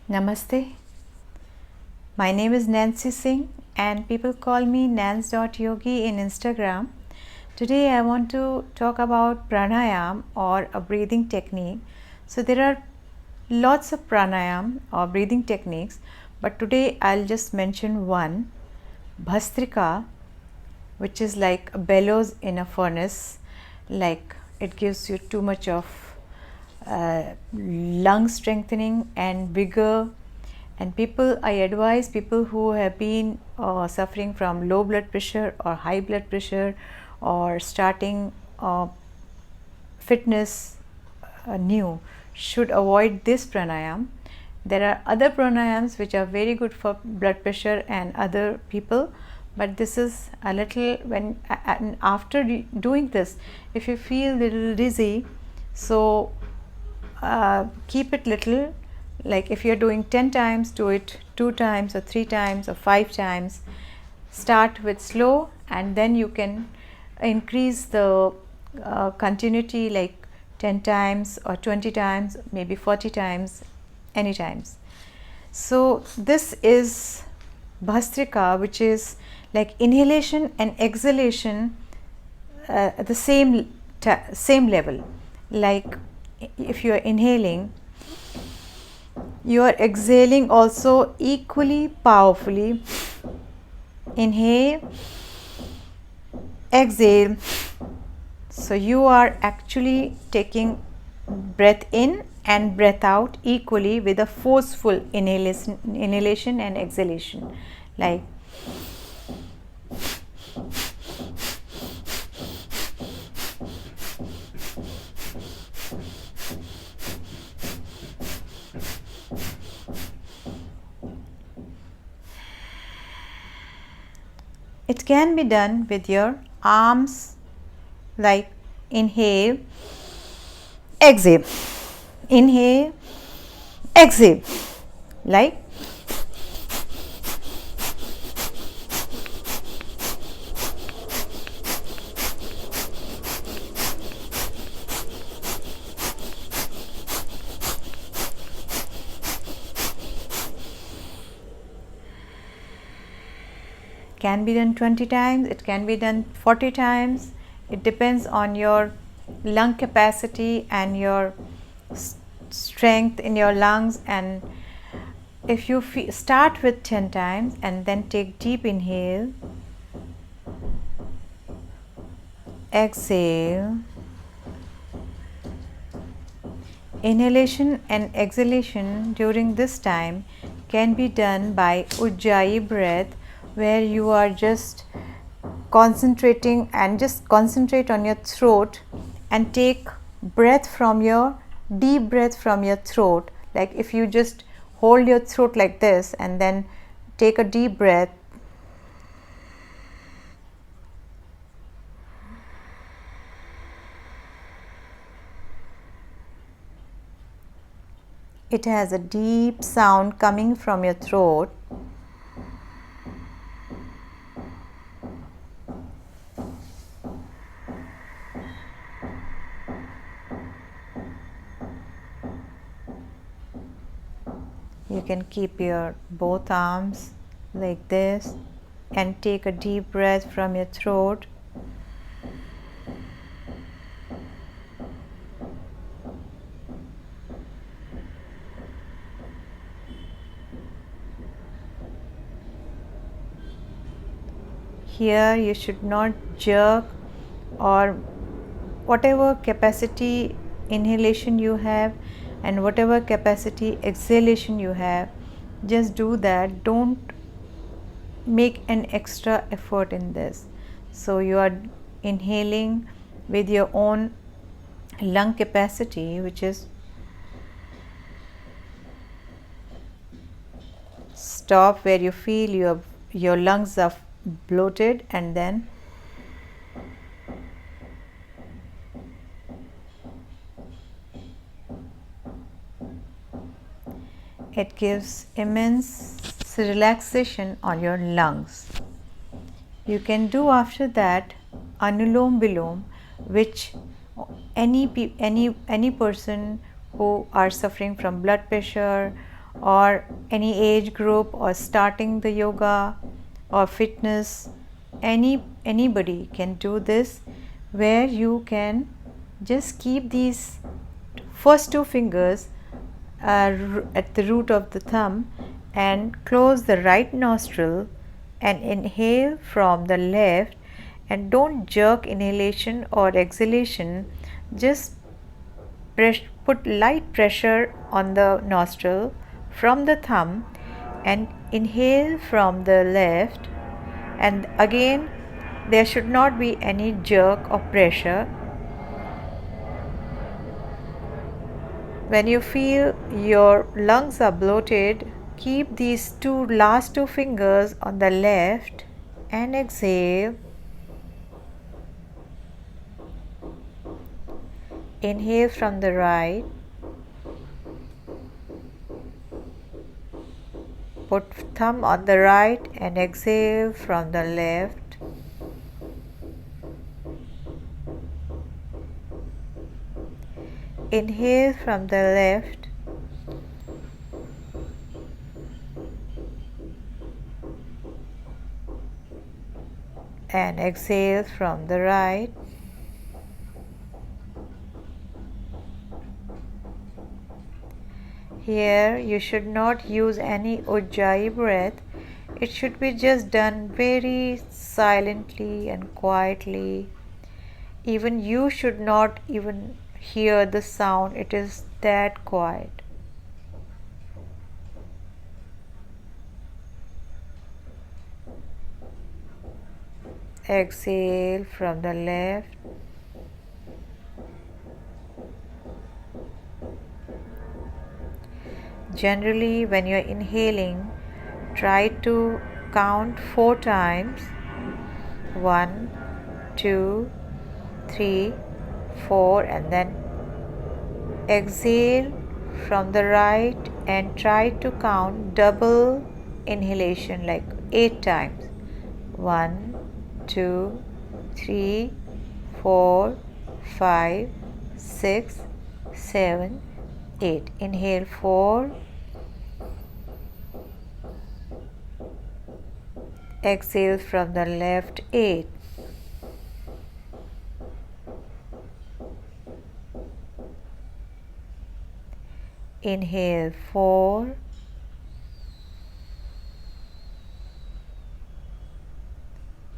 Namaste. My name is Nancy Singh and people call me nance.yogi in Instagram. Today I want to talk about pranayam or a breathing technique. So there are lots of pranayam or breathing techniques, but today I'll just mention one, Bhastrika, which is like a bellows in a furnace, like it gives you too much of lung strengthening and vigor. And I advise people who have been suffering from low blood pressure or high blood pressure or starting fitness new should avoid this pranayam. There are other pranayams which are very good for blood pressure and other people, but this is a little when and after doing this, if you feel a little dizzy, so keep it little, like if you're doing 10 times, do it 2 times or 3 times or 5 times. Start with slow and then you can increase the continuity, like 10 times or 20 times, maybe 40 times, any times. So this is Bhastrika, which is like inhalation and exhalation at the same level. Like if you are inhaling, you are exhaling also equally powerfully. Inhale, exhale. So you are actually taking breath in and breath out equally with a forceful inhalation and exhalation, like it can be done with your arms, like inhale, exhale, inhale, exhale, like can be done 20 times, it can be done 40 times. It depends on your lung capacity and your strength in your lungs. And if you start with 10 times and then take deep inhale, exhale, inhalation and exhalation during this time can be done by Ujjayi breath, where you are just concentrating and just concentrate on your throat and take breath from your deep breath from your throat. Like if you just hold your throat like this and then take a deep breath, it has a deep sound coming from your throat. You can keep your both arms like this and take a deep breath from your throat. Here you should not jerk, or whatever capacity inhalation you have and whatever capacity exhalation you have, just do that. Don't make an extra effort in this. So you are inhaling with your own lung capacity, which is stop where you feel your lungs are bloated, and then it gives immense relaxation on your lungs. You can do after that Anulom Vilom, which any person who are suffering from blood pressure or any age group or starting the yoga or fitness. Anybody can do this, where you can just keep these first two fingers at the root of the thumb and close the right nostril and inhale from the left, and don't jerk inhalation or exhalation, just put light pressure on the nostril from the thumb and inhale from the left, and again there should not be any jerk or pressure. When you feel your lungs are bloated, keep these last two fingers on the left and exhale. Inhale from the right. Put thumb on the right and exhale from the left. Inhale from the left. And exhale from the right. Here you should not use any ujjayi breath. It should be just done very silently and quietly. Even you should not even hear the sound. It is that quiet. Exhale from the left. Generally, when you are inhaling, try to count 4 times. 1, 2, 3, 4, and then exhale from the right and try to count double inhalation, like 8 times. 1, 2, 3, 4, 5, 6, 7, 8. Inhale 4. Exhale from the left 8. Inhale 4.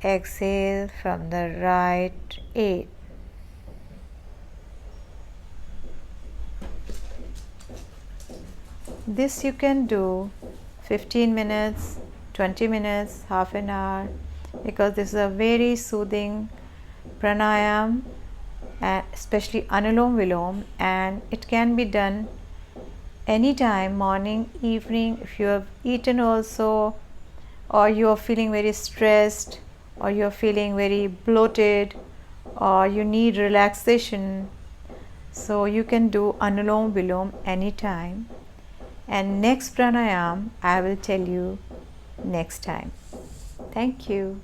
Exhale from the right 8. This you can do 15 minutes, 20 minutes, half an hour, because this is a very soothing pranayam, and especially Anulom Vilom, and it can be done anytime, morning, evening, if you have eaten also, or you are feeling very stressed, or you are feeling very bloated, or you need relaxation. So you can do Anulom Vilom anytime. And next pranayam I will tell you next time. Thank you.